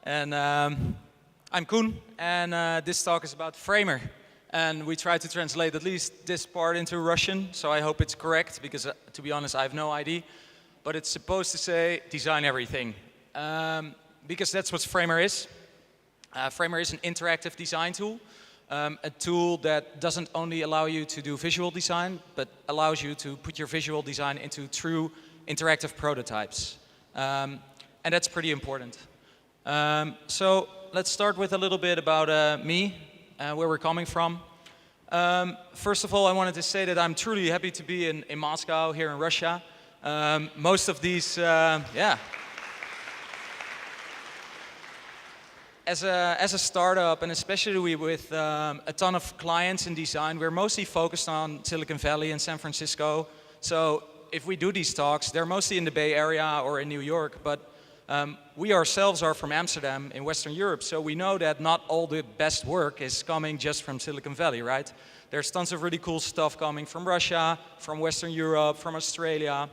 And I'm Koen, and this talk is about Framer. And we tried to translate at least this part into Russian, so I hope it's correct, because to be honest, I have no idea. But it's supposed to say design everything, because that's what Framer is. Framer is an interactive design tool, a tool that doesn't only allow you to do visual design, but allows you to put your visual design into true interactive prototypes. And that's pretty important. So let's start with a little bit about me, where we're coming from. First of all, I wanted to say that I'm truly happy to be in Moscow, here in Russia. Most of these, As a startup, and especially with a ton of clients in design, we're mostly focused on Silicon Valley and San Francisco. So if we do these talks, they're mostly in the Bay Area or in New York, but we ourselves are from Amsterdam in Western Europe, so we know that not all the best work is coming just from Silicon Valley, right? There's tons of really cool stuff coming from Russia, from Western Europe, from Australia.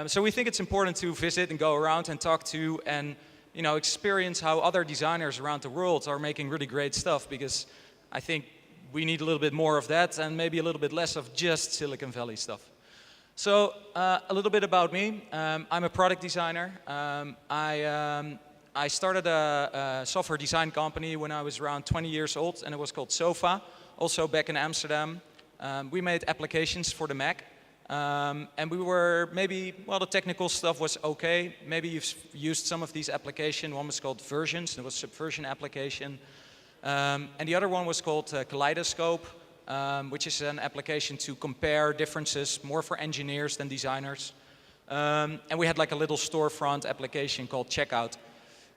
So we think it's important to visit and go around and talk to and experience how other designers around the world are making really great stuff, because I think we need a little bit more of that and maybe a little bit less of just Silicon Valley stuff. So a little bit about me. I'm a product designer. I started a software design company when I was around 20 years old, and it was called Sofa, also back in Amsterdam. We made applications for the Mac, and we were the technical stuff was okay. Maybe you've used some of these applications. One was called Versions, it was a Subversion application. And the other one was called Kaleidoscope, which is an application to compare differences, more for engineers than designers. And we had like a little storefront application called Checkout.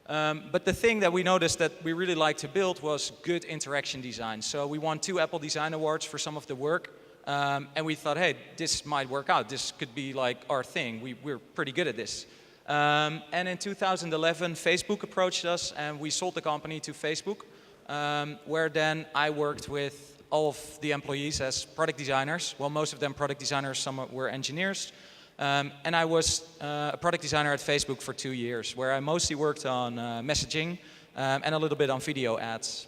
But the thing that we noticed that we really liked to build was good interaction design. So we won 2 Apple Design Awards for some of the work. And we thought, hey, this might work out. This could be like our thing. We're pretty good at this. And in 2011, Facebook approached us, and we sold the company to Facebook, where then I worked with all of the employees as product designers. Well, most of them product designers, some were engineers. And I was a product designer at Facebook for 2 years, where I mostly worked on messaging and a little bit on video ads.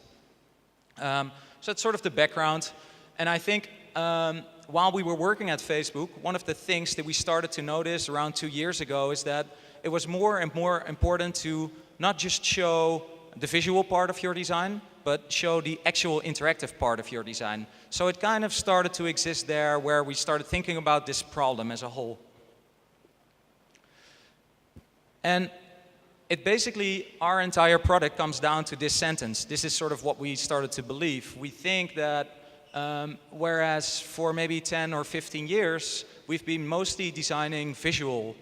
So that's sort of the background. And I think while we were working at Facebook, one of the things that we started to notice around 2 years ago is that it was more and more important to not just show the visual part of your design, but show the actual interactive part of your design. So it kind of started to exist there, where we started thinking about this problem as a whole. And it basically, our entire product comes down to this sentence. This is sort of what we started to believe. We think that whereas for maybe 10 or 15 years, we've been mostly designing visual.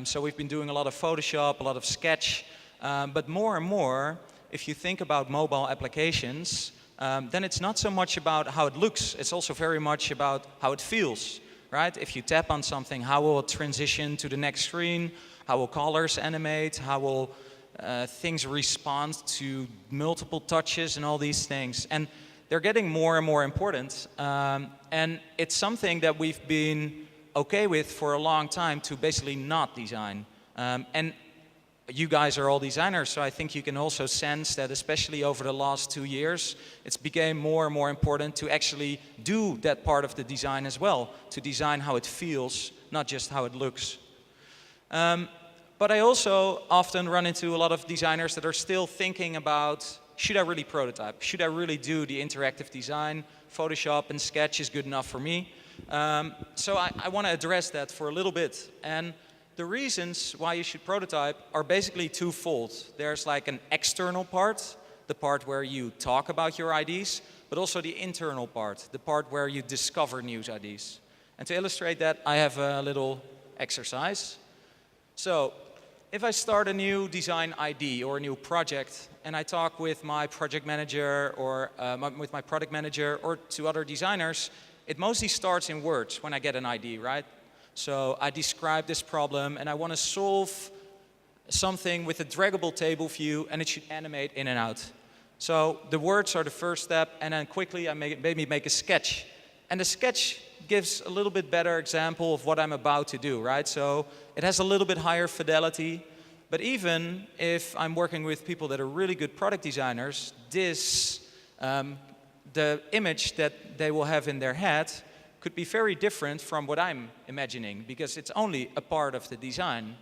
So we've been doing a lot of Photoshop, a lot of Sketch, but more and more, if you think about mobile applications, then it's not so much about how it looks, it's also very much about how it feels, right? If you tap on something, how will it transition to the next screen? How will colors animate? How will things respond to multiple touches and all these things? And they're getting more and more important. And it's something that we've been okay with for a long time to basically not design. And you guys are all designers, so I think you can also sense that, especially over the last 2 years, it's became more and more important to actually do that part of the design as well, to design how it feels, not just how it looks. But I also often run into a lot of designers that are still thinking about, should I really prototype? Should I really do the interactive design? Photoshop and Sketch is good enough for me. So I want to address that for a little bit. And the reasons why you should prototype are basically twofold. There's like an external part, the part where you talk about your ideas, but also the internal part, the part where you discover new ideas. And to illustrate that, I have a little exercise. So if I start a new design idea or a new project, and I talk with my project manager or with my product manager or 2 other designers, it mostly starts in words when I get an idea, right? So I describe this problem, and I want to solve something with a draggable table view, and it should animate in and out. So the words are the first step, and then quickly I maybe make a sketch. And the sketch gives a little bit better example of what I'm about to do, right? So it has a little bit higher fidelity, But even if I'm working with people that are really good product designers, the image that they will have in their head could be very different from what I'm imagining, because it's only a part of the design.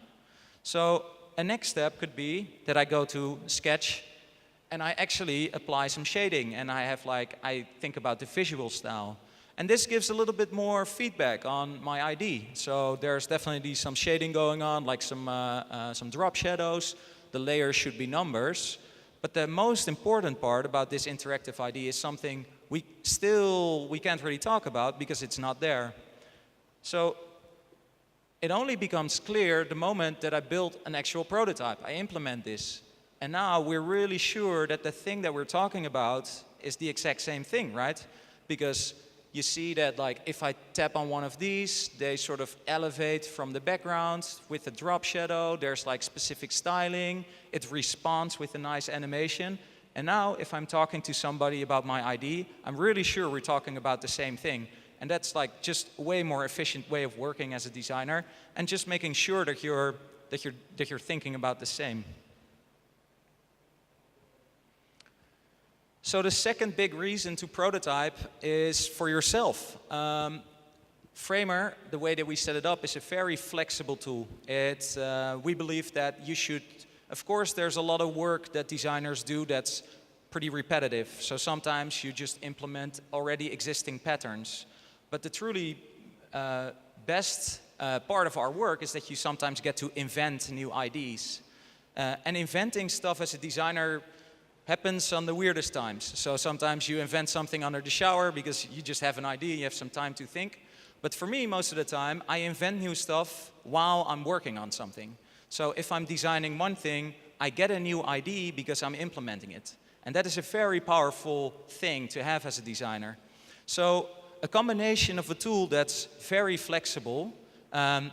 So a next step could be that I go to Sketch and I actually apply some shading, and I think about the visual style. And this gives a little bit more feedback on my ID. So there's definitely some shading going on, like some drop shadows. The layers should be numbers. But the most important part about this interactive ID is something we can't really talk about because it's not there. So it only becomes clear the moment that I build an actual prototype. I implement this. And now we're really sure that the thing that we're talking about is the exact same thing, right? Because you see that if I tap on one of these, they sort of elevate from the background with a drop shadow. There's specific styling. It responds with a nice animation. And now if I'm talking to somebody about my ID, I'm really sure we're talking about the same thing. And that's just a way more efficient way of working as a designer, and just making sure that you're thinking about the same. So the second big reason to prototype is for yourself. Framer, the way that we set it up, is a very flexible tool. We believe that you should, of course, there's a lot of work that designers do that's pretty repetitive. So sometimes you just implement already existing patterns. But the truly best part of our work is that you sometimes get to invent new ideas. And inventing stuff as a designer happens on the weirdest times. So sometimes you invent something under the shower because you just have an idea, you have some time to think. But for me, most of the time, I invent new stuff while I'm working on something. So if I'm designing one thing, I get a new idea because I'm implementing it. And that is a very powerful thing to have as a designer. So a combination of a tool that's very flexible and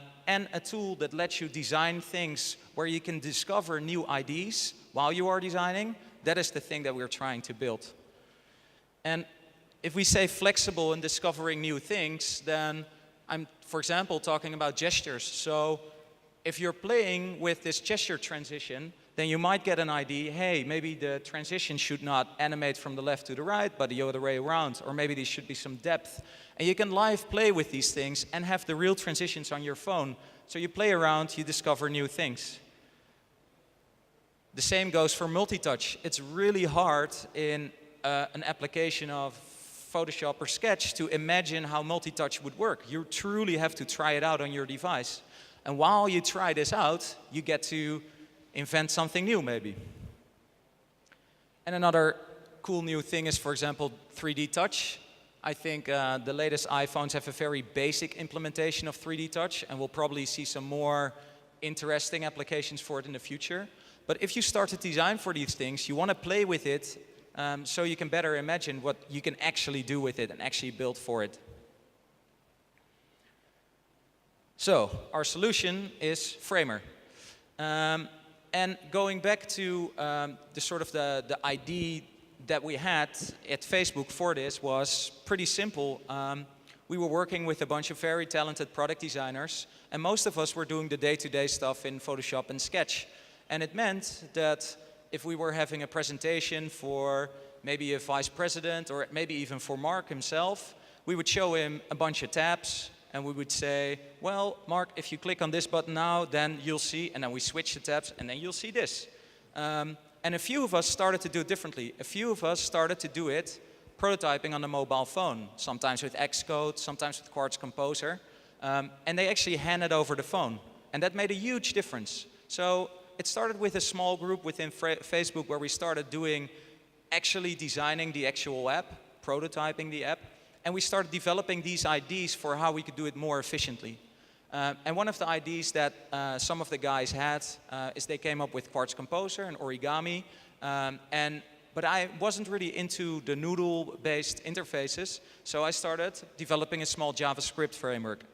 a tool that lets you design things where you can discover new ideas while you are designing, that is the thing that we're trying to build. And if we say flexible in discovering new things, then I'm, for example, talking about gestures. So if you're playing with this gesture transition, then you might get an idea, hey, maybe the transition should not animate from the left to the right, but the other way around, or maybe there should be some depth. And you can live play with these things and have the real transitions on your phone. So you play around, you discover new things. The same goes for multi-touch. It's really hard in an application of Photoshop or Sketch to imagine how multi-touch would work. You truly have to try it out on your device. And while you try this out, you get to invent something new, maybe. And another cool new thing is, for example, 3D touch. I think the latest iPhones have a very basic implementation of 3D touch, and we'll probably see some more interesting applications for it in the future. But if you start to design for these things, you want to play with it so you can better imagine what you can actually do with it and actually build for it. So our solution is Framer. And going back to the idea that we had at Facebook for this was pretty simple. We were working with a bunch of very talented product designers, and most of us were doing the day-to-day stuff in Photoshop and Sketch. And it meant that if we were having a presentation for maybe a vice president or maybe even for Mark himself, we would show him a bunch of tabs and we would say, well, Mark, if you click on this button now, then you'll see, and then we switch the tabs and then you'll see this. And a few of us started to do it differently. A few of us started to do it prototyping on a mobile phone, sometimes with Xcode, sometimes with Quartz Composer. And they actually handed over the phone. And that made a huge difference. So it started with a small group within Facebook where we started actually designing the actual app, prototyping the app, and we started developing these ideas for how we could do it more efficiently. And one of the ideas that some of the guys had is they came up with Quartz Composer and origami, but I wasn't really into the noodle-based interfaces, so I started developing a small JavaScript framework.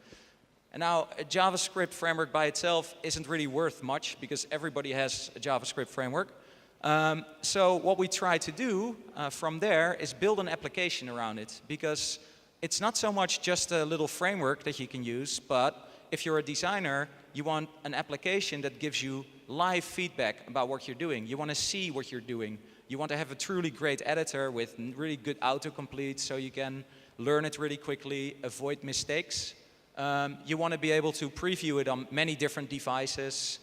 And now, a JavaScript framework by itself isn't really worth much because everybody has a JavaScript framework. So what we try to do from there is build an application around it, because it's not so much just a little framework that you can use, but if you're a designer, you want an application that gives you live feedback about what you're doing. You want to see what you're doing. You want to have a truly great editor with really good autocomplete so you can learn it really quickly, avoid mistakes. You want to be able to preview it on many different devices.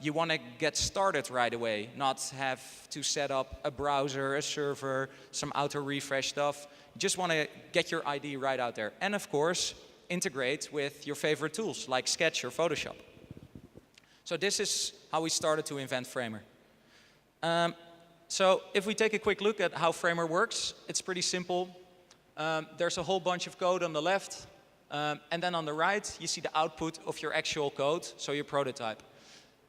You want to get started right away, not have to set up a browser, a server, some auto refresh stuff. You just want to get your ID right out there. And of course, integrate with your favorite tools like Sketch or Photoshop. So this is how we started to invent Framer. So if we take a quick look at how Framer works, it's pretty simple. There's a whole bunch of code on the left, and then on the right you see the output of your actual code, so your prototype.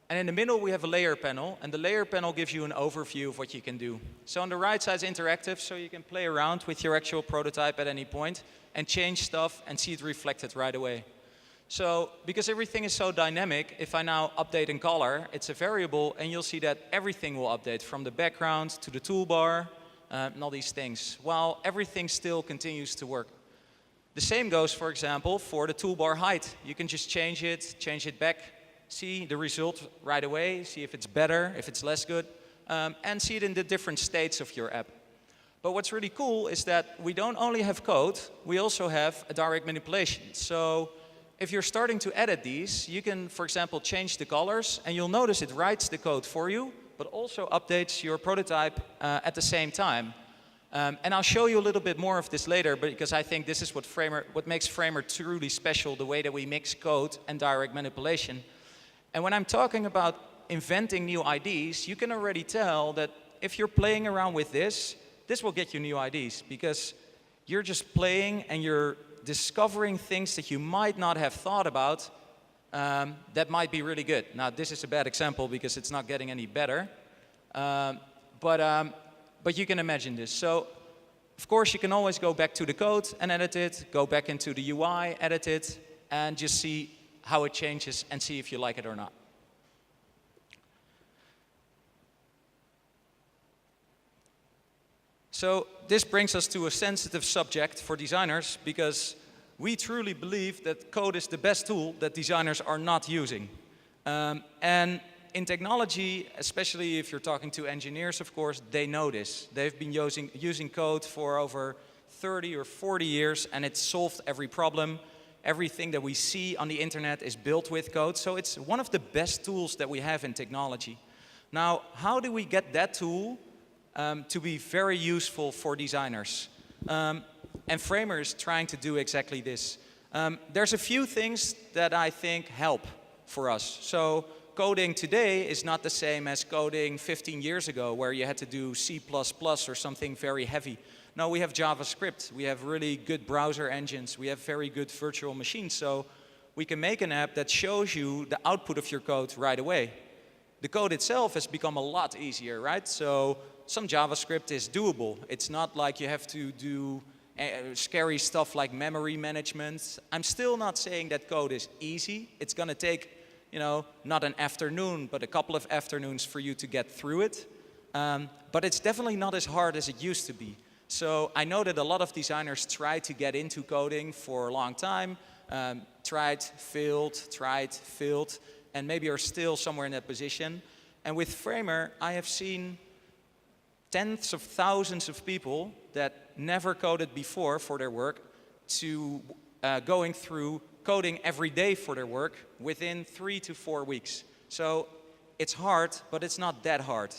And in the middle we have a layer panel, and the layer panel gives you an overview of what you can do. So on the right side is interactive, so you can play around with your actual prototype at any point and change stuff and see it reflected right away. So because everything is so dynamic, if I now update in color, it's a variable, and you'll see that everything will update from the background to the toolbar and all these things, while everything still continues to work. The same goes, for example, for the toolbar height. You can just change it back, see the result right away, see if it's better, if it's less good, and see it in the different states of your app. But what's really cool is that we don't only have code, we also have a direct manipulation. So if you're starting to edit these, you can, for example, change the colors, and you'll notice it writes the code for you, but also updates your prototype at the same time. And I'll show you a little bit more of this later, because I think this is what makes Framer truly special, the way that we mix code and direct manipulation. And when I'm talking about inventing new IDs, you can already tell that if you're playing around with this will get you new IDs, because you're just playing and you're discovering things that you might not have thought about that might be really good. Now, this is a bad example because it's not getting any better, but you can imagine this. So, of course, you can always go back to the code and edit it, go back into the UI, edit it, and just see how it changes and see if you like it or not. So this brings us to a sensitive subject for designers, because we truly believe that code is the best tool that designers are not using. And in technology, especially if you're talking to engineers, of course, they know this. They've been using code for over 30 or 40 years, and it's solved every problem. Everything that we see on the internet is built with code, so it's one of the best tools that we have in technology. Now, how do we get that tool to be very useful for designers? And Framer is trying to do exactly this. There's a few things that I think help for us. So coding today is not the same as coding 15 years ago, where you had to do C++ or something very heavy. No, we have JavaScript. We have really good browser engines. We have very good virtual machines. So we can make an app that shows you the output of your code right away. The code itself has become a lot easier, right? So some JavaScript is doable. It's not like you have to do scary stuff like memory management. I'm still not saying that code is easy. It's going to take, not an afternoon, but a couple of afternoons for you to get through it. But it's definitely not as hard as it used to be. So I know that a lot of designers try to get into coding for a long time, tried, failed, and maybe are still somewhere in that position. And with Framer, I have seen tens of thousands of people that never coded before for their work to going through coding every day for their work within 3 to 4 weeks. So it's hard, but it's not that hard.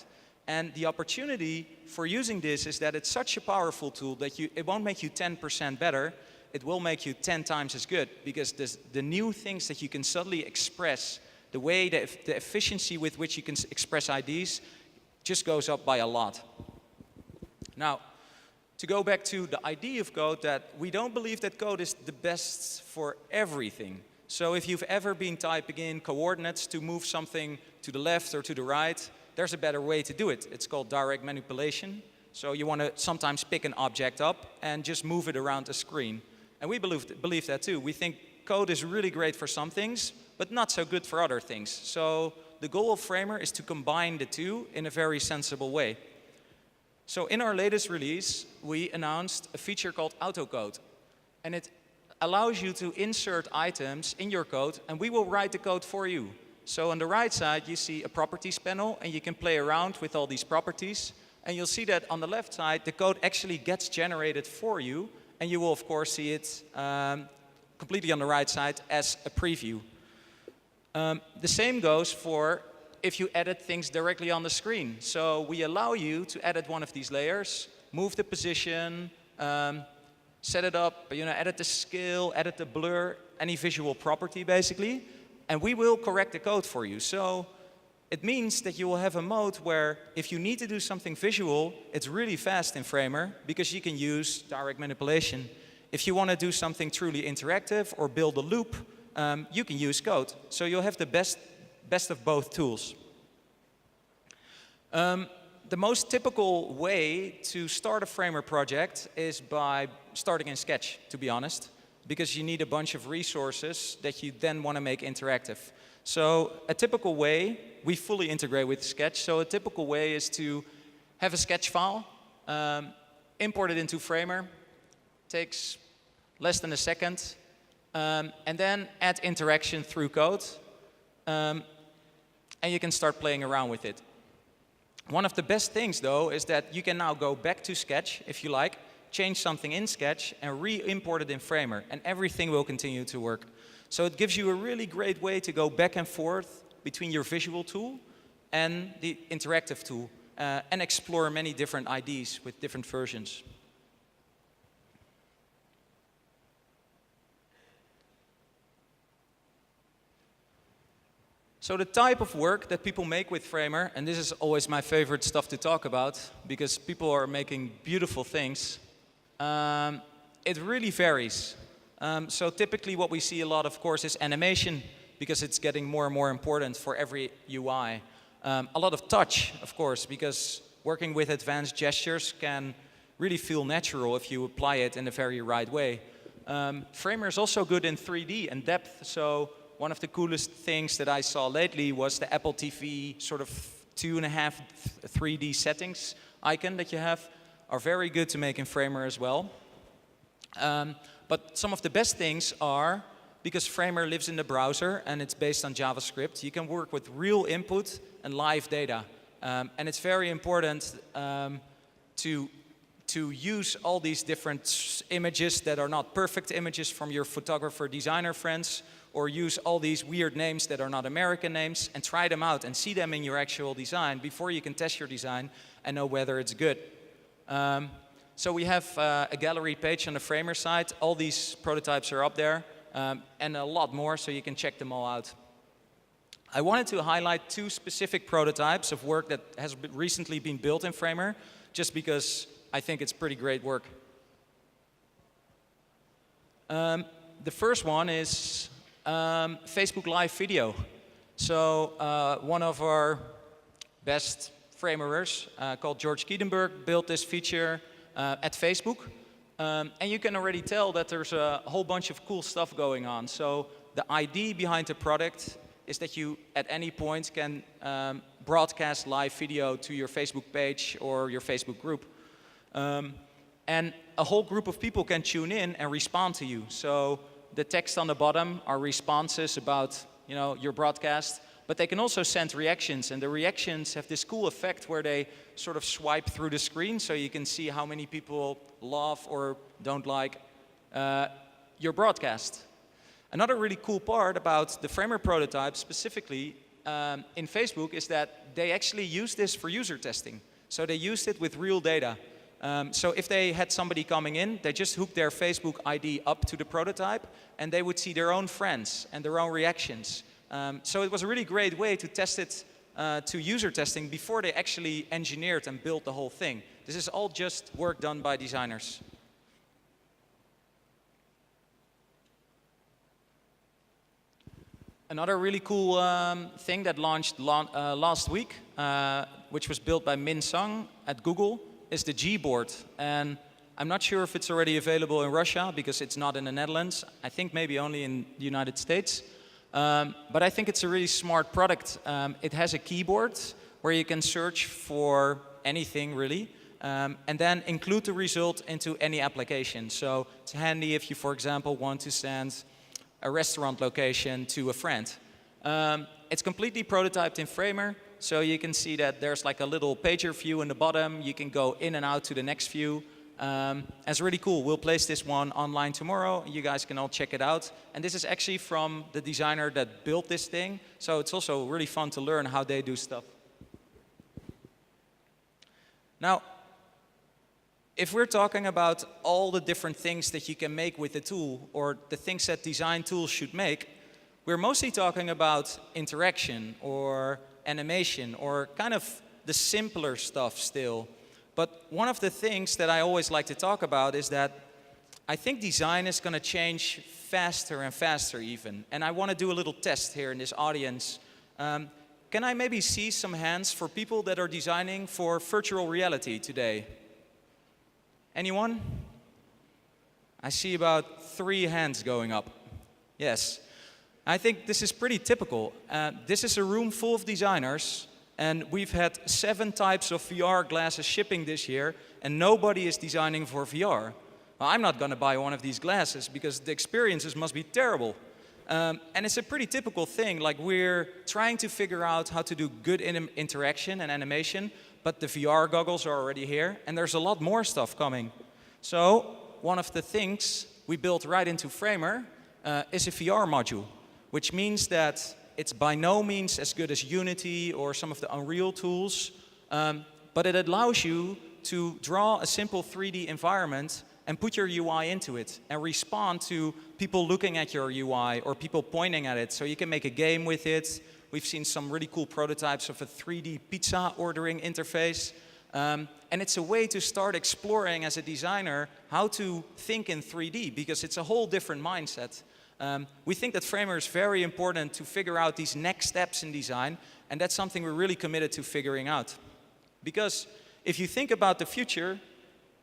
And the opportunity for using this is that it's such a powerful tool that it won't make you 10% better, it will make you 10 times as good, because the new things that you can suddenly express, the way, the efficiency with which you can express ideas just goes up by a lot. Now, to go back to the idea of code, that we don't believe that code is the best for everything. So if you've ever been typing in coordinates to move something to the left or to the right, there's a better way to do it. It's called direct manipulation. So you want to sometimes pick an object up and just move it around the screen. And we believe that too. We think code is really great for some things, but not so good for other things. So the goal of Framer is to combine the two in a very sensible way. So in our latest release, we announced a feature called autocode. And it allows you to insert items in your code, and we will write the code for you. So on the right side, you see a properties panel, and you can play around with all these properties. And you'll see that on the left side, the code actually gets generated for you, and you will, of course, see it completely on the right side as a preview. The same goes for if you edit things directly on the screen. So we allow you to edit one of these layers, move the position, set it up, edit the scale, edit the blur, any visual property basically, and we will correct the code for you. So it means that you will have a mode where if you need to do something visual, it's really fast in Framer because you can use direct manipulation. If you want to do something truly interactive or build a loop, you can use code. So you'll have the best of both tools. The most typical way to start a Framer project is by starting in Sketch, to be honest, because you need a bunch of resources that you then want to make interactive. So a typical way, we fully integrate with Sketch, so a typical way is to have a Sketch file, import it into Framer, takes less than a second, and then add interaction through code, and you can start playing around with it. One of the best things, though, is that you can now go back to Sketch, if you like, change something in Sketch, and re-import it in Framer, and everything will continue to work. So it gives you a really great way to go back and forth between your visual tool and the interactive tool, and explore many different IDs with different versions. So the type of work that people make with Framer, and this is always my favorite stuff to talk about, because people are making beautiful things, it really varies. So typically what we see a lot, of course, is animation, because it's getting more and more important for every UI. A lot of touch, of course, because working with advanced gestures can really feel natural if you apply it in a very right way. Framer is also good in 3D and depth, so one of the coolest things that I saw lately was the Apple TV sort of 2.5 3D settings icon that you have are very good to make in Framer as well. But some of the best things are, because Framer lives in the browser and it's based on JavaScript, you can work with real input and live data. And it's very important to use all these different images that are not perfect images from your photographer, designer friends, or use all these weird names that are not American names and try them out and see them in your actual design before you can test your design and know whether it's good. So we have a gallery page on the Framer site. All these prototypes are up there, and a lot more, so you can check them all out. I wanted to highlight 2 specific prototypes of work that has recently been built in Framer, just because I think it's pretty great work. The first one is Facebook Live video. So one of our best Framerers called George Kiedenberg built this feature at Facebook. And you can already tell that there's a whole bunch of cool stuff going on. So the idea behind the product is that you at any point can broadcast live video to your Facebook page or your Facebook group. And a whole group of people can tune in and respond to you. So the text on the bottom are responses about your broadcast, but they can also send reactions, and the reactions have this cool effect where they sort of swipe through the screen so you can see how many people love or don't like your broadcast. Another really cool part about the Framer prototype specifically in Facebook is that they actually use this for user testing. So they used it with real data. So if they had somebody coming in, they just hooked their Facebook ID up to the prototype, and they would see their own friends and their own reactions. So it was a really great way to test it to user testing before they actually engineered and built the whole thing. This is all just work done by designers. Another really cool thing that launched last week, which was built by Min Sung at Google, is the Gboard. And I'm not sure if it's already available in Russia because it's not in the Netherlands. I think maybe only in the United States. But I think it's a really smart product. It has a keyboard where you can search for anything really, and then include the result into any application. So it's handy if you, for example, want to send a restaurant location to a friend. It's completely prototyped in Framer, so you can see that there's like a little pager view in the bottom. You can go in and out to the next view. It's really cool. We'll place this one online tomorrow. You guys can all check it out. And this is actually from the designer that built this thing, so it's also really fun to learn how they do stuff. Now, if we're talking about all the different things that you can make with the tool, or the things that design tools should make, we're mostly talking about interaction or animation or kind of the simpler stuff still. But one of the things that I always like to talk about is that I think design is going to change faster and faster even. And I want to do a little test here in this audience. Can I maybe see some hands for people that are designing for virtual reality today? Anyone? I see about 3 hands going up. Yes. I think this is pretty typical. This is a room full of designers, and we've had 7 types of VR glasses shipping this year, and nobody is designing for VR. Well, I'm not going to buy one of these glasses because the experiences must be terrible. And it's a pretty typical thing, like we're trying to figure out how to do good interaction and animation, but the VR goggles are already here, and there's a lot more stuff coming. So one of the things we built right into Framer is a VR module, which means that it's by no means as good as Unity or some of the Unreal tools, but it allows you to draw a simple 3D environment and put your UI into it and respond to people looking at your UI or people pointing at it. So you can make a game with it. We've seen some really cool prototypes of a 3D pizza ordering interface. And it's a way to start exploring as a designer how to think in 3D, because it's a whole different mindset. We think that Framer is very important to figure out these next steps in design, and that's something we're really committed to figuring out. Because if you think about the future,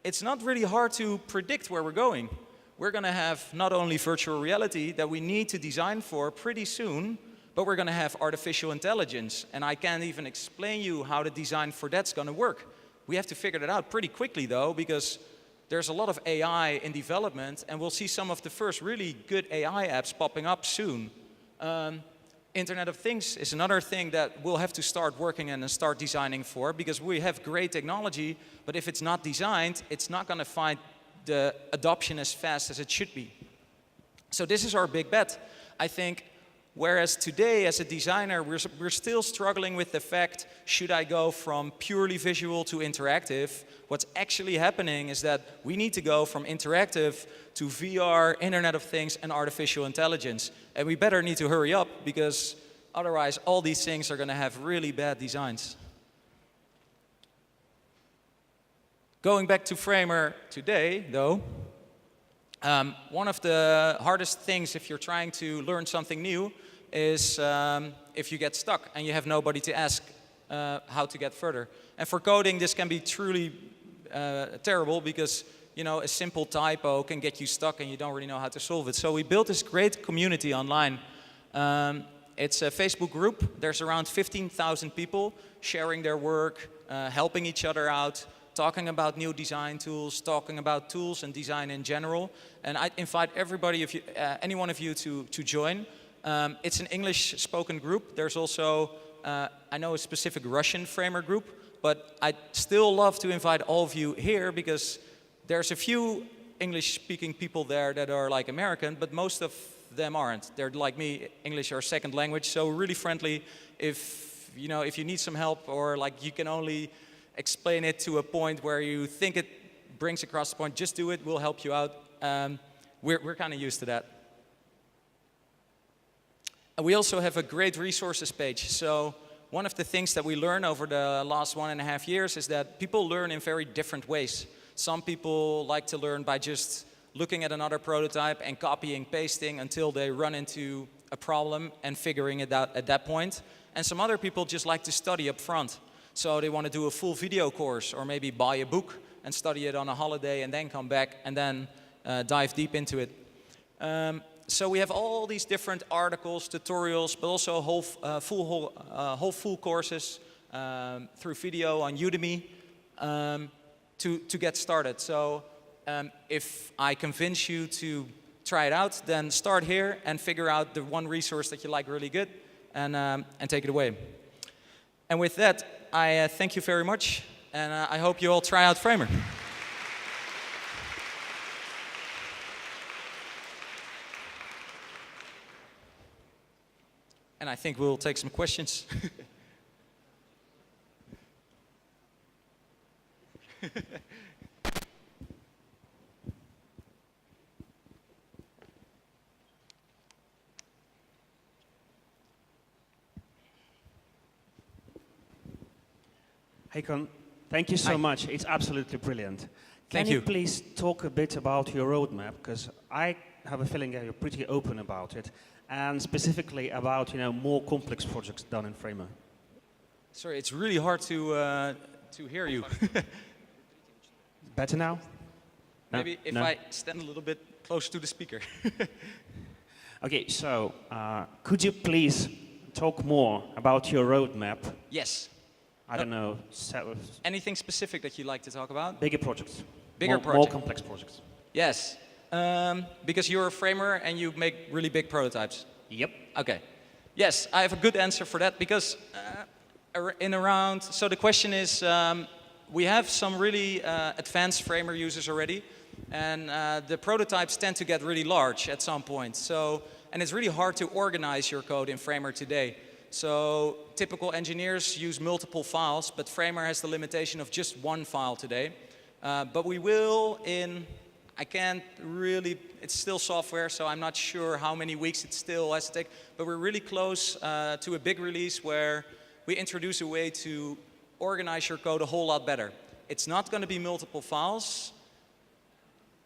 it's not really hard to predict where we're going. We're going to have not only virtual reality that we need to design for pretty soon, but we're going to have artificial intelligence. And I can't even explain you how the design for that's going to work. We have to figure that out pretty quickly, though, because there's a lot of AI in development, and we'll see some of the first really good AI apps popping up soon. Internet of Things is another thing that we'll have to start working on and start designing for, because we have great technology, but if it's not designed, it's not going to find the adoption as fast as it should be. So this is our big bet. I think, whereas today as a designer, we're still struggling with the fact, should I go from purely visual to interactive? What's actually happening is that we need to go from interactive to VR, Internet of Things, and artificial intelligence. And we better need to hurry up, because otherwise all these things are going to have really bad designs. Going back to Framer today, though, one of the hardest things if you're trying to learn something new is if you get stuck and you have nobody to ask how to get further. And for coding, this can be truly terrible, because a simple typo can get you stuck and you don't really know how to solve it. So we built this great community online. It's a Facebook group. There's around 15,000 people sharing their work, helping each other out, talking about new design tools, talking about tools and design in general. And I invite everybody, any one of you to join. It's an English spoken group. There's also, I know, a specific Russian Framer group, but I'd still love to invite all of you here, because there's a few English-speaking people there that are like American, but most of them aren't. They're like me, English or second language, so really friendly. If you need some help, or like you can only explain it to a point where you think it brings across the point, just do it, we'll help you out. We're kind of used to that. And we also have a great resources page. So one of the things that we learned over the last 1.5 years is that people learn in very different ways. Some people like to learn by just looking at another prototype and copying, pasting until they run into a problem and figuring it out at that point. And some other people just like to study up front. So they want to do a full video course, or maybe buy a book and study it on a holiday and then come back and then dive deep into it. So we have all these different articles, tutorials, but also whole full courses through video on Udemy to get started. So if I convince you to try it out, then start here and figure out the one resource that you like really good. and take it away. And with that, I thank you very much, and I hope you all try out Framer. And I think we'll take some questions. Hey, Koen, thank you so much. It's absolutely brilliant. Thank Can you you. please talk a bit about your roadmap? Because I have a feeling that you're pretty open about it, and specifically about more complex projects done in Framer. Sorry, it's really hard to hear you. Better now? Maybe if No? I stand a little bit closer to the speaker. Okay, so could you please talk more about your roadmap? Yes. I don't know, Anything specific that you'd like to talk about? bigger projects. Bigger More project. complex projects. Yes. Because you're a framer and you make really big prototypes. Yep. Okay. Yes, I have a good answer for that because so the question is, we have some really advanced framer users already, and the prototypes tend to get really large at some point. And it's really hard to organize your code in Framer today. So typical engineers use multiple files, but Framer has the limitation of just one file today. But we will I can't really, it's still software, so I'm not sure how many weeks it still has to take, but we're really close to a big release where we introduce a way to organize your code a whole lot better. It's not going to be multiple files.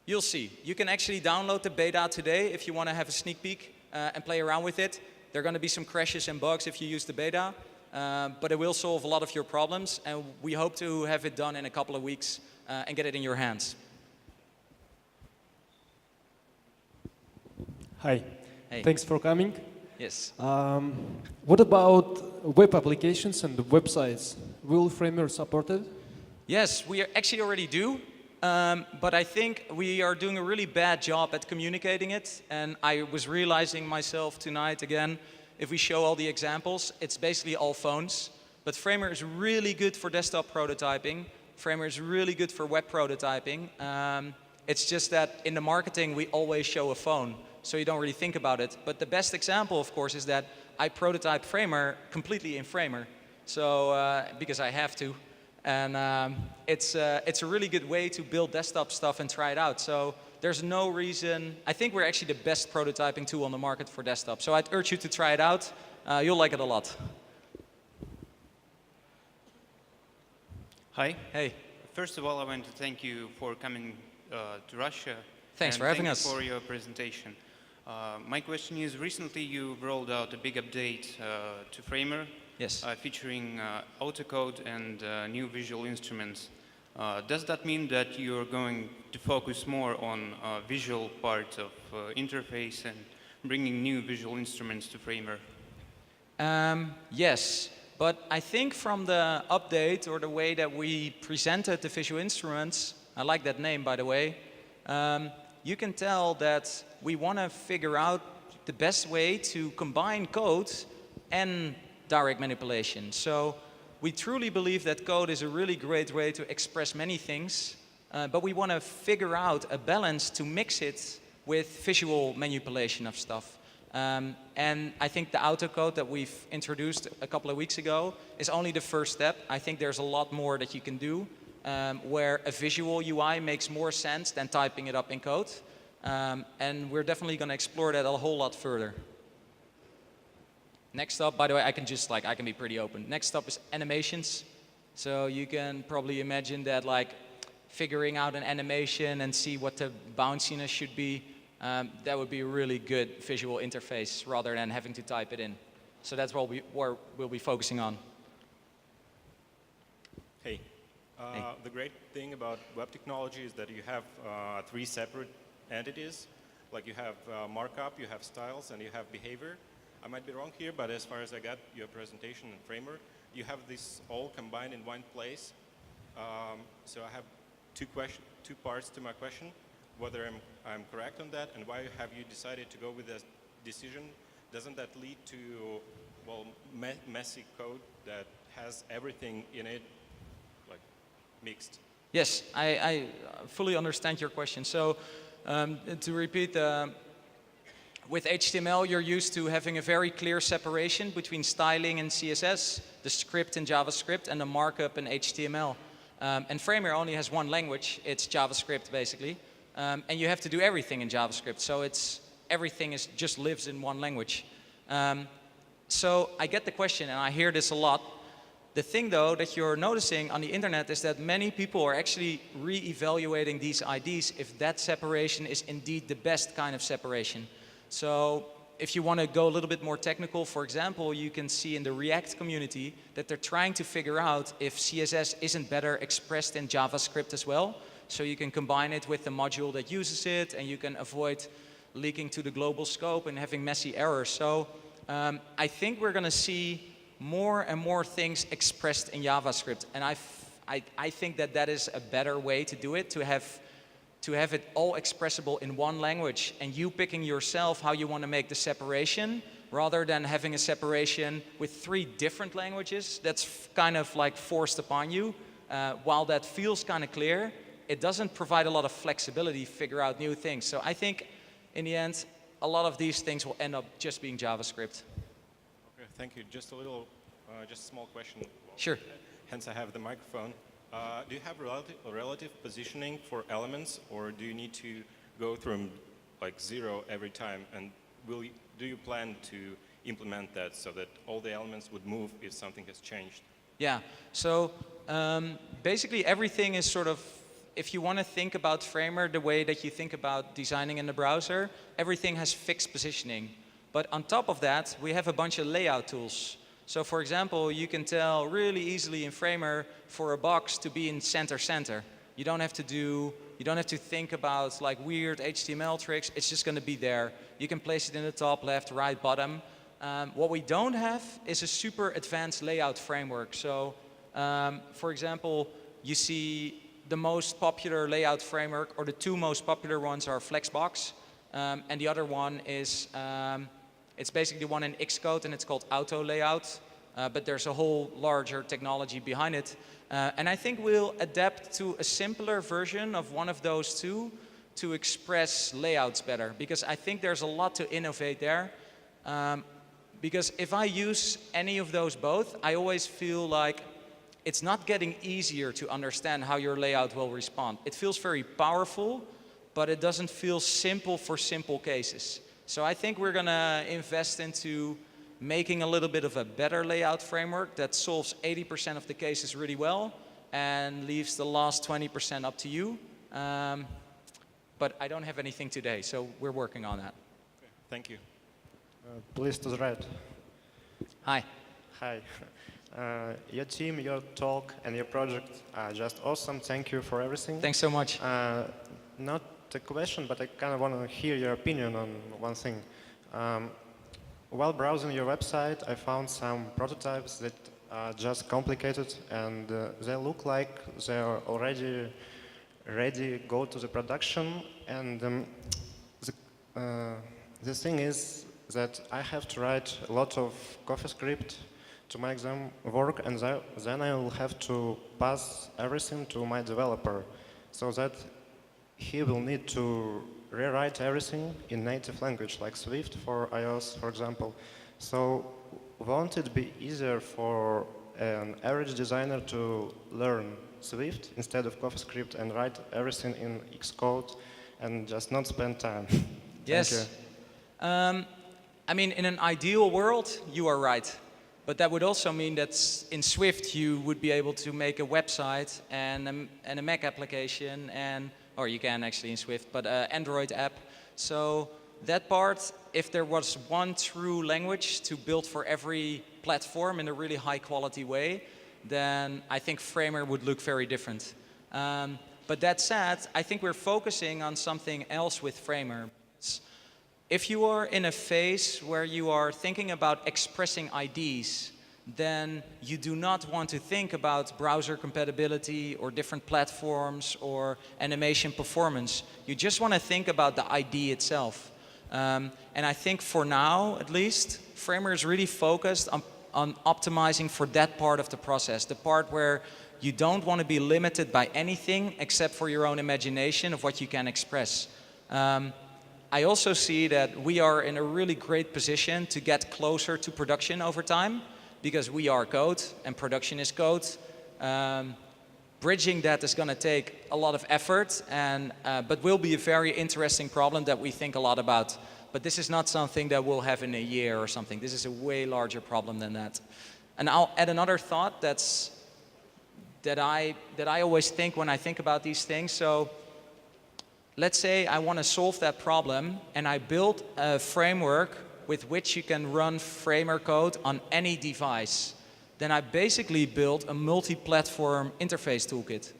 You'll see. You can actually download the beta today if you want to have a sneak peek and play around with it. There are going to be some crashes and bugs if you use the beta, but it will solve a lot of your problems, and we hope to have it done in a couple of weeks and get it in your hands. Hi. Hey. Thanks for coming. Yes. What about web applications and websites? Will Framer support it? Yes, we actually already do, but I think we are doing a really bad job at communicating it, and I was realizing myself tonight again, if we show all the examples, it's basically all phones, but Framer is really good for desktop prototyping. Framer is really good for web prototyping. It's just that in the marketing we always show a phone, so you don't really think about it. But the best example, of course, is that I prototype Framer completely in Framer, so because I have to, and it's a really good way to build desktop stuff and try it out. So there's no reason. I think we're actually the best prototyping tool on the market for desktop. So I'd urge you to try it out. You'll like it a lot. Hi. Hey. First of all, I want to thank you for coming to Russia. Thanks for having us. Thank you for your presentation. My question is, recently you rolled out a big update to Framer. Yes. Featuring autocode and new visual instruments. Does that mean that you're going to focus more on visual part of interface and bringing new visual instruments to Framer? Yes, but I think from the update or the way that we presented the visual instruments, I like that name by the way, you can tell that we want to figure out the best way to combine code and direct manipulation. So we truly believe that code is a really great way to express many things, but we want to figure out a balance to mix it with visual manipulation of stuff. And I think the autocode that we've introduced a couple of weeks ago is only the first step. I think there's a lot more that you can do, where a visual UI makes more sense than typing it up in code. And we're definitely going to explore that a whole lot further. Next up, by the way, I can be pretty open. Next up is animations. So you can probably imagine that figuring out an animation and see what the bounciness should be, that would be a really good visual interface rather than having to type it in. So that's what we'll be focusing on. Hey. Hey. The great thing about web technology is that you have 3 separate entities. Like you have markup, you have styles, and you have behavior. I might be wrong here, but as far as I got your presentation in Framer, you have this all combined in one place. So I have two parts to my question, whether I'm correct on that, and why have you decided to go with that decision? Doesn't that lead to well, messy code that has everything in it, like mixed. Yes, I fully understand your question. So to repeat, with HTML, you're used to having a very clear separation between styling in CSS, the script in JavaScript, and the markup in HTML. And Framer only has one language. It's JavaScript, basically. And you have to do everything in JavaScript. So everything just lives in one language. So I get the question, and I hear this a lot. The thing, though, that you're noticing on the internet is that many people are actually re-evaluating these IDs if that separation is indeed the best kind of separation. So if you want to go a little bit more technical, for example, you can see in the React community that they're trying to figure out if CSS isn't better expressed in JavaScript as well. So you can combine it with the module that uses it, and you can avoid leaking to the global scope and having messy errors. So I think we're going to see more and more things expressed in JavaScript. And I think that is a better way to do it, to have it all expressible in one language and you picking yourself how you want to make the separation rather than having a separation with 3 different languages that's kind of like forced upon you. While that feels kind of clear, it doesn't provide a lot of flexibility to figure out new things. So I think in the end, a lot of these things will end up just being JavaScript. Okay, thank you. Just a small question. Sure. Hence I have the microphone. Do you have relative positioning for elements, or do you need to go through like 0 every time? And do you plan to implement that so that all the elements would move if something has changed? Yeah, so basically everything is sort of, if you want to think about Framer the way that you think about designing in the browser, everything has fixed positioning. But on top of that, we have a bunch of layout tools. So for example, you can tell really easily in Framer for a box to be in center. You don't have to think about like weird HTML tricks. It's just going to be there. You can place it in the top, left, right, bottom. What we don't have is a super advanced layout framework. So for example, you see the most popular layout framework, or the 2 most popular ones are Flexbox, and the other one is it's basically one in Xcode, and it's called Auto Layout, but there's a whole larger technology behind it. And I think we'll adapt to a simpler version of one of those 2 to express layouts better, because I think there's a lot to innovate there. Because if I use any of those both, I always feel like it's not getting easier to understand how your layout will respond. It feels very powerful, but it doesn't feel simple for simple cases. So I think we're going to invest into making a little bit of a better layout framework that solves 80% of the cases really well and leaves the last 20% up to you. But I don't have anything today, so we're working on that. Okay, thank you. Please to the right. Hi. Hi. Your team, your talk, and your project are just awesome. Thank you for everything. Thanks so much. Not a question, but I kind of want to hear your opinion on one thing. While browsing your website, I found some prototypes that are just complicated, and they look like they're already ready to go to the production. And the thing is that I have to write a lot of CoffeeScript to make them work, and then I will have to pass everything to my developer, so that he will need to rewrite everything in native language, like Swift for iOS, for example. So won't it be easier for an average designer to learn Swift instead of CoffeeScript and write everything in Xcode and just not spend time? Yes. I mean, in an ideal world, you are right. But that would also mean that in Swift you would be able to make a website and a Mac application, or you can actually in Swift, but an Android app. So that part, if there was one true language to build for every platform in a really high quality way, then I think Framer would look very different. But that said, I think we're focusing on something else with Framer. If you are in a phase where you are thinking about expressing IDs, then you do not want to think about browser compatibility or different platforms or animation performance. You just want to think about the ID itself. And I think for now, at least, Framer is really focused on optimizing for that part of the process, the part where you don't want to be limited by anything except for your own imagination of what you can express. I also see that we are in a really great position to get closer to production over time, because we are code and production is code. Bridging that is going to take a lot of effort, but will be a very interesting problem that we think a lot about. But this is not something that we'll have in a year or something. This is a way larger problem than that. And I'll add another thought that I always think when I think about these things. So let's say I want to solve that problem, and I build a framework with which you can run Framer code on any device. Then I basically built a multi-platform interface toolkit.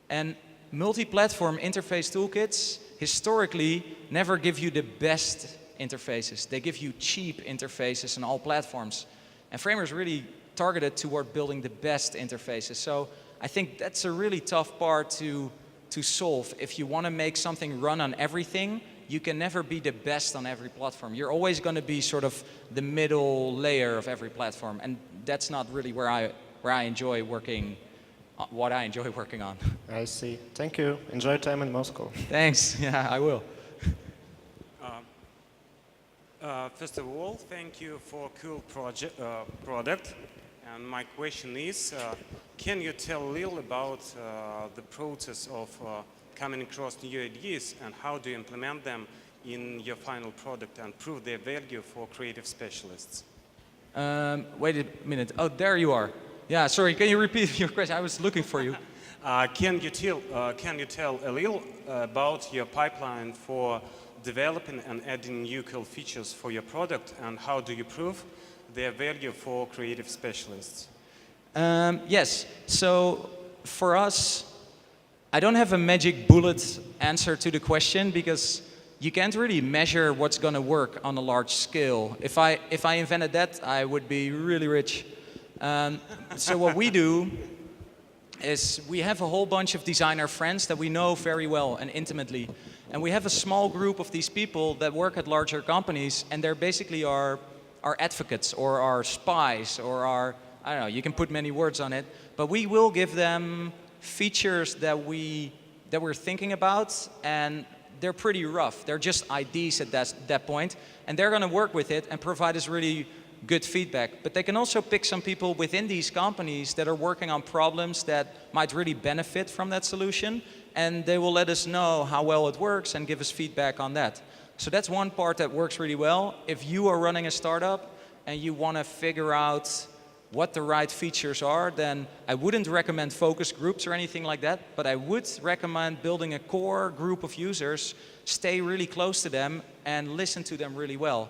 And multi-platform interface toolkits historically never give you the best interfaces. They give you cheap interfaces on all platforms. And Framer is really targeted toward building the best interfaces. So I think that's a really tough part to solve. If you want to make something run on everything, you can never be the best on every platform. You're always going to be sort of the middle layer of every platform. And that's not really where I enjoy working, what I enjoy working on. I see. Thank you. Enjoy time in Moscow. Thanks. Yeah, I will. First of all, thank you for a cool product. And my question is, can you tell a little about the process of coming across new ideas and how do you implement them in your final product and prove their value for creative specialists? Wait a minute. Oh, there you are. Yeah, sorry, can you repeat your question? I was looking for you. Can you tell a little about your pipeline for developing and adding new cool features for your product, and how do you prove their value for creative specialists? Yes, so for us, I don't have a magic bullet answer to the question, because you can't really measure what's going to work on a large scale. If I invented that, I would be really rich. So what we do is we have a whole bunch of designer friends that we know very well and intimately. And we have a small group of these people that work at larger companies, and they're basically our advocates or our spies or our, I don't know, you can put many words on it, but we will give them features that we're thinking about, and they're pretty rough. They're just ideas at that point, and they're going to work with it and provide us really good feedback. But they can also pick some people within these companies that are working on problems that might really benefit from that solution, and they will let us know how well it works and give us feedback on that. So that's one part that works really well. If you are running a startup and you want to figure out what the right features are, then I wouldn't recommend focus groups or anything like that, but I would recommend building a core group of users, stay really close to them, and listen to them really well.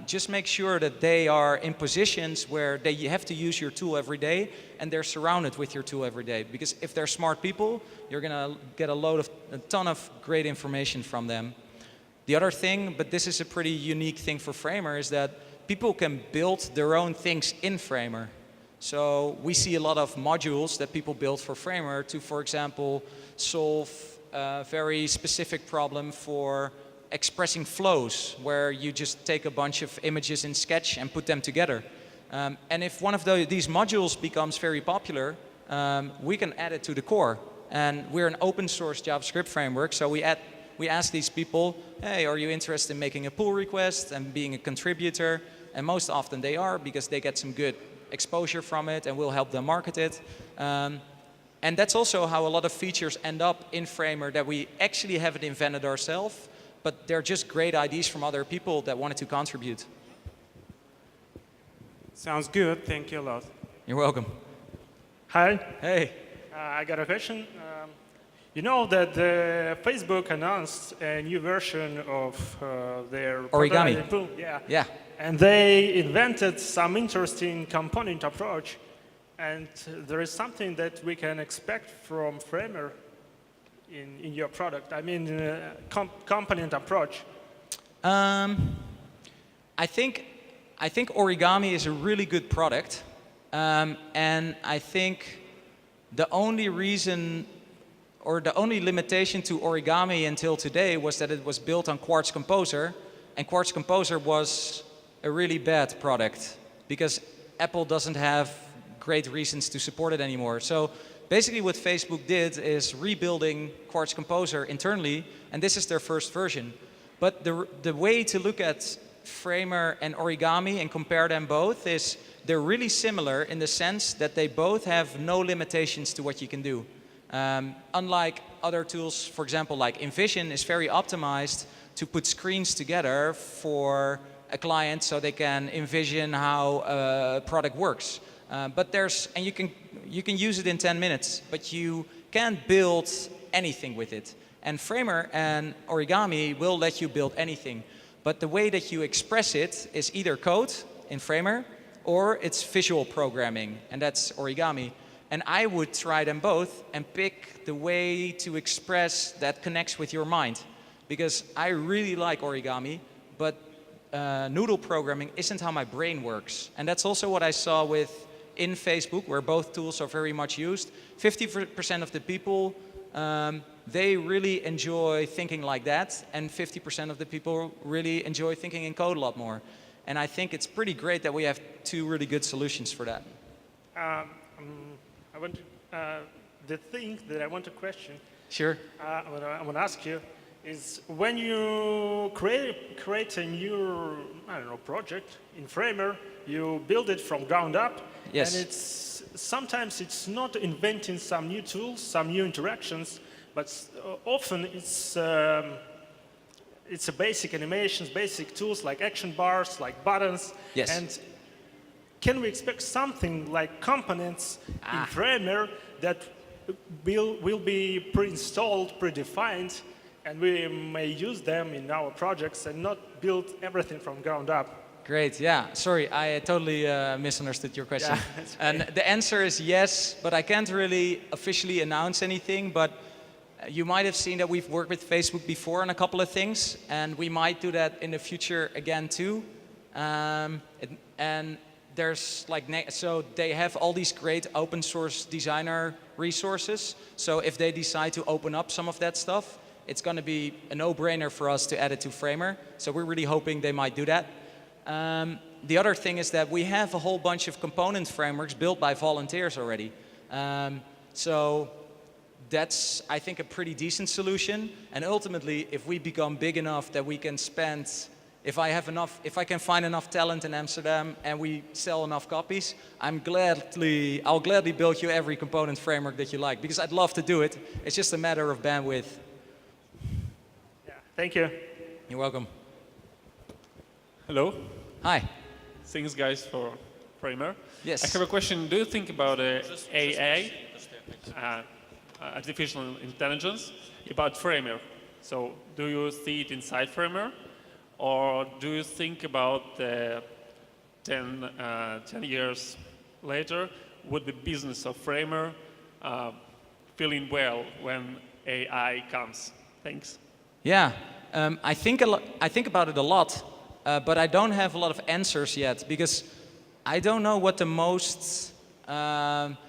Just make sure that they are in positions where they have to use your tool every day, and they're surrounded with your tool every day. Because if they're smart people, you're going to get a ton of great information from them. The other thing, but this is a pretty unique thing for Framer, is that people can build their own things in Framer. So we see a lot of modules that people build for Framer to, for example, solve a very specific problem for expressing flows, where you just take a bunch of images in Sketch and put them together. And if one of these modules becomes very popular, we can add it to the core. And we're an open source JavaScript framework, so we ask these people, hey, are you interested in making a pull request and being a contributor? And most often they are, because they get some good exposure from it, and we'll help them market it. And that's also how a lot of features end up in Framer that we actually haven't invented ourselves, but they're just great ideas from other people that wanted to contribute. Sounds good. Thank you a lot. You're welcome. Hi, Hey. I got a question. You know that Facebook announced a new version of their Origami. prototype tool, yeah. Yeah. And they invented some interesting component approach. And there is something that we can expect from Framer in your product. I mean, component approach. I think Origami is a really good product, and I think the only reason or the only limitation to Origami until today was that it was built on Quartz Composer, and Quartz Composer was a really bad product because Apple doesn't have great reasons to support it anymore. So basically what Facebook did is rebuilding Quartz Composer internally, and this is their first version. But the way to look at Framer and Origami and compare them both is they're really similar in the sense that they both have no limitations to what you can do. Unlike other tools, for example, like InVision is very optimized to put screens together for a client so they can envision how a product works. But you can use it in 10 minutes, but you can't build anything with it. And Framer and Origami will let you build anything. But the way that you express it is either code in Framer or it's visual programming, and that's Origami. And I would try them both and pick the way to express that connects with your mind. Because I really like Origami, but noodle programming isn't how my brain works. And that's also what I saw in Facebook, where both tools are very much used. 50% of the people, they really enjoy thinking like that, and 50% of the people really enjoy thinking in code a lot more. And I think it's pretty great that we have two really good solutions for that. The thing that I want to question, Sure. what I want to ask you, is when you create a new, project in Framer, you build it from ground up, Yes. and sometimes it's not inventing some new tools, some new interactions, but often it's a basic animations, basic tools like action bars, like buttons. Yes. And can we expect something like components in Framer that will be pre-installed, predefined, and we may use them in our projects and not build everything from ground up? Great, yeah. Sorry, I totally misunderstood your question. Yeah, that's okay. And the answer is yes, but I can't really officially announce anything, but you might have seen that we've worked with Facebook before on a couple of things, and we might do that in the future again too. And there's so they have all these great open source designer resources. So if they decide to open up some of that stuff, it's going to be a no-brainer for us to add it to Framer. So we're really hoping they might do that. The other thing is that we have a whole bunch of component frameworks built by volunteers already. So that's, I think, a pretty decent solution. And ultimately, if we become big enough that we can spend, if I can find enough talent in Amsterdam and we sell enough copies, I'll gladly build you every component framework that you like, because I'd love to do it. It's just a matter of bandwidth. Yeah, thank you. You're welcome. Hello. Hi. Thanks, guys, for Framer. Yes. I have a question. Do you think about AI, artificial intelligence, about Framer? So do you see it inside Framer? Or do you think about 10 years later, would the business of Framer feeling well when AI comes? Thanks. Yeah, I think about it a lot, but I don't have a lot of answers yet, because I don't know what the most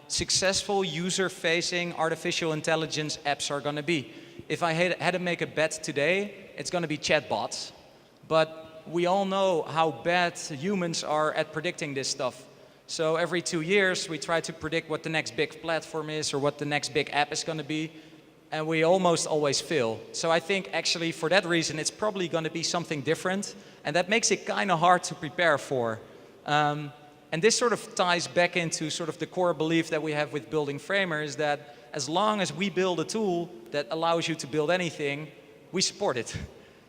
successful user-facing artificial intelligence apps are going to be. If I had to make a bet today, it's going to be chatbots. But we all know how bad humans are at predicting this stuff. So every 2 years, we try to predict what the next big platform is or what the next big app is going to be, and we almost always fail. So I think actually for that reason, it's probably going to be something different, and that makes it kind of hard to prepare for. And this sort of ties back into sort of the core belief that we have with building Framer, is that as long as we build a tool that allows you to build anything, we support it.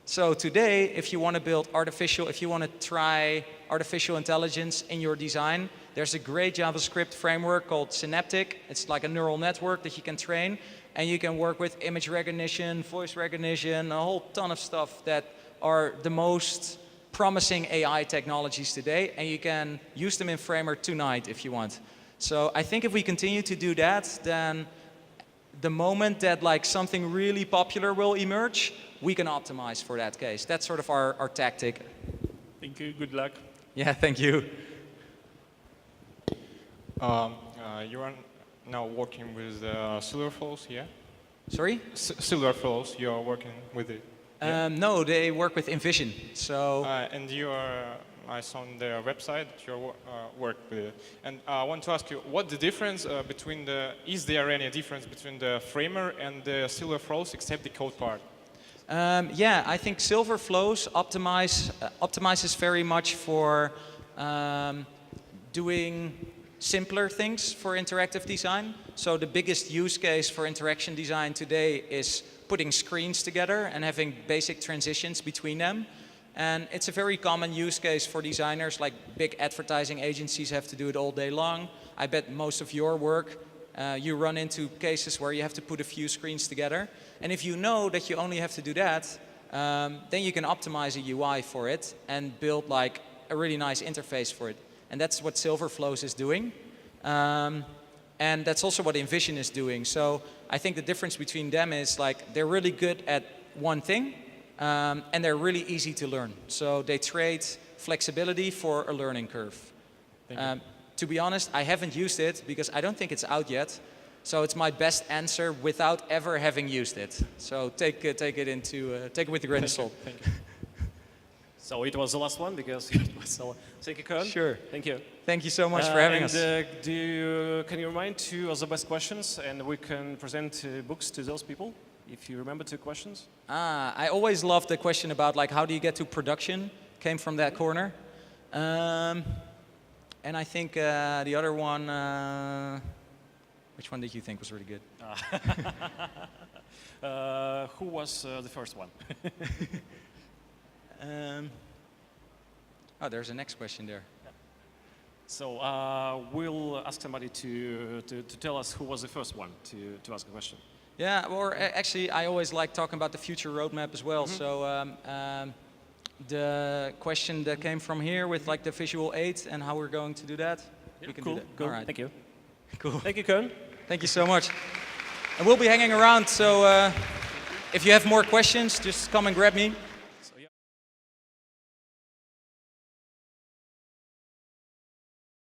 So today, if you want to try artificial intelligence in your design, there's a great JavaScript framework called Synaptic. It's like a neural network that you can train, and you can work with image recognition, voice recognition, a whole ton of stuff that are the most promising AI technologies today, and you can use them in Framer tonight if you want. So I think if we continue to do that, then the moment that something really popular will emerge, we can optimize for that case. That's sort of our tactic. Thank you. Good luck. Yeah, thank you. You are now working with Silverfalls, yeah? Sorry? Silverfalls, you are working with it. No, they work with InVision. So And you are, I saw on their website that you work with it. And I want to ask you, what the difference between is there any difference between the framer and the Silver Flows except the code part? Yeah, I think Silver Flows optimizes very much for doing simpler things for interactive design. So the biggest use case for interaction design today is putting screens together and having basic transitions between them. And it's a very common use case for designers, like big advertising agencies have to do it all day long. I bet most of your work, you run into cases where you have to put a few screens together. And if you know that you only have to do that, then you can optimize a UI for it and build like a really nice interface for it. And that's what Silver Flows is doing. And that's also what InVision is doing. So I think the difference between them is like they're really good at one thing, and they're really easy to learn. So they trade flexibility for a learning curve. To be honest, I haven't used it because I don't think it's out yet. So it's my best answer without ever having used it. So take it with a grain of salt. Thank you. So it was the last one because it was so. Thank you, Koen. Sure. Thank you. Thank you so much for having us. Can you remind 2 of the best questions, and we can present books to those people if you remember 2 questions? I always loved the question about like how do you get to production. Came from that corner. And I think the other one. Which one did you think was really good? Who was the first one? Oh, there's a next question there. So we'll ask somebody to tell us who was the first one to ask a question. Yeah, or actually, I always like talking about the future roadmap as well. So the question that came from here with like the visual aid and how we're going to do that. Yeah, we can cool. do that. Cool. All right. Thank you. Cool. Thank you, Koen. Thank you so much. And we'll be hanging around. So if you have more questions, just come and grab me.